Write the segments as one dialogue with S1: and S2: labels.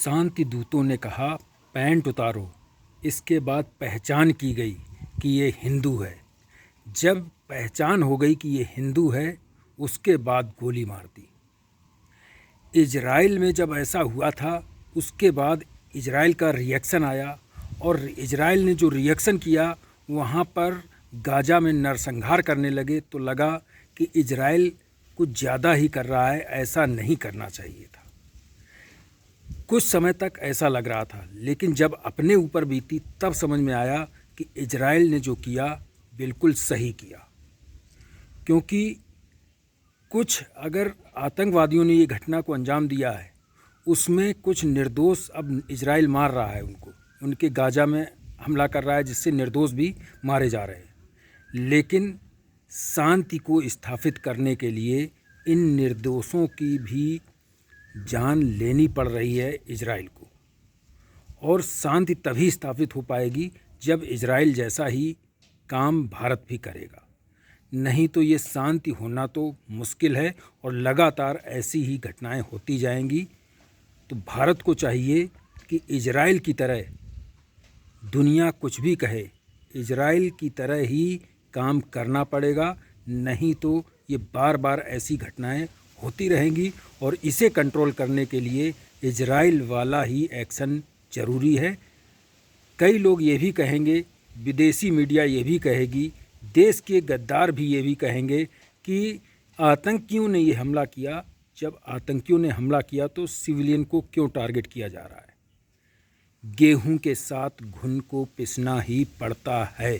S1: शांति दूतों ने कहा पैंट उतारो। इसके बाद पहचान की गई कि ये हिंदू है। जब पहचान हो गई कि ये हिंदू है, उसके बाद गोली मार दी। इजराइल में जब ऐसा हुआ था, उसके बाद इजराइल का रिएक्शन आया और इजराइल ने जो रिएक्शन किया, वहाँ पर गाज़ा में नरसंहार करने लगे तो लगा कि इजराइल कुछ ज़्यादा ही कर रहा है, ऐसा नहीं करना चाहिए था। कुछ समय तक ऐसा लग रहा था, लेकिन जब अपने ऊपर बीती तब समझ में आया कि इजराइल ने जो किया बिल्कुल सही किया। क्योंकि कुछ अगर आतंकवादियों ने ये घटना को अंजाम दिया है, उसमें कुछ निर्दोष अब इजराइल मार रहा है, उनके गाज़ा में हमला कर रहा है, जिससे निर्दोष भी मारे जा रहे हैं। लेकिन शांति को स्थापित करने के लिए इन निर्दोषों की भी जान लेनी पड़ रही है इजराइल को। और शांति तभी स्थापित हो पाएगी जब इजराइल जैसा ही काम भारत भी करेगा। नहीं तो ये शांति होना तो मुश्किल है और लगातार ऐसी ही घटनाएं होती जाएंगी। तो भारत को चाहिए कि इजराइल की तरह, दुनिया कुछ भी कहे, इजराइल की तरह ही काम करना पड़ेगा। नहीं तो ये बार बार ऐसी घटनाएं होती रहेंगी और इसे कंट्रोल करने के लिए इजराइल वाला ही एक्शन ज़रूरी है। कई लोग ये भी कहेंगे, विदेशी मीडिया ये भी कहेगी, देश के गद्दार भी ये भी कहेंगे कि आतंकियों ने ये हमला किया। जब आतंकियों ने हमला किया तो सिविलियन को क्यों टारगेट किया जा रहा है? गेहूं के साथ घुन को पिसना ही पड़ता है,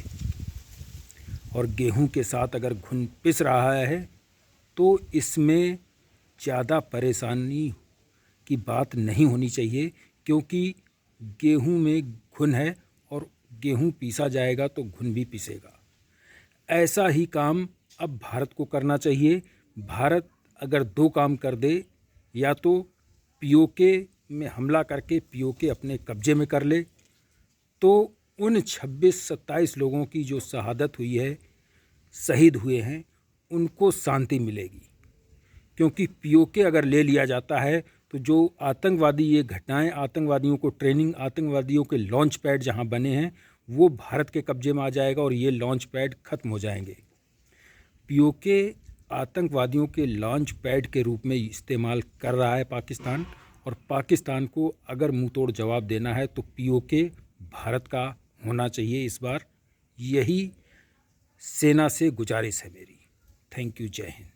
S1: और गेहूं के साथ अगर घुन पिस रहा है तो इसमें ज़्यादा परेशानी की बात नहीं होनी चाहिए, क्योंकि गेहूं में घुन है और गेहूं पीसा जाएगा तो घुन भी पिसेगा। ऐसा ही काम अब भारत को करना चाहिए। भारत अगर दो काम कर दे, या तो पीओके में हमला करके पीओके अपने कब्जे में कर ले, तो उन 26-27 लोगों की जो शहादत हुई है, शहीद हुए हैं, उनको शांति मिलेगी। क्योंकि पीओके अगर ले लिया जाता है तो जो आतंकवादी ये घटनाएं, आतंकवादियों को ट्रेनिंग, आतंकवादियों के लॉन्च पैड जहां बने हैं, वो भारत के कब्जे में आ जाएगा और ये लॉन्च पैड ख़त्म हो जाएंगे। पीओके आतंकवादियों के लॉन्च पैड के रूप में इस्तेमाल कर रहा है पाकिस्तान, और पाकिस्तान को अगर मुंहतोड़ जवाब देना है तो पीओके भारत का होना चाहिए इस बार। यही सेना से गुजारिश है मेरी। Thank you. जय हिंद।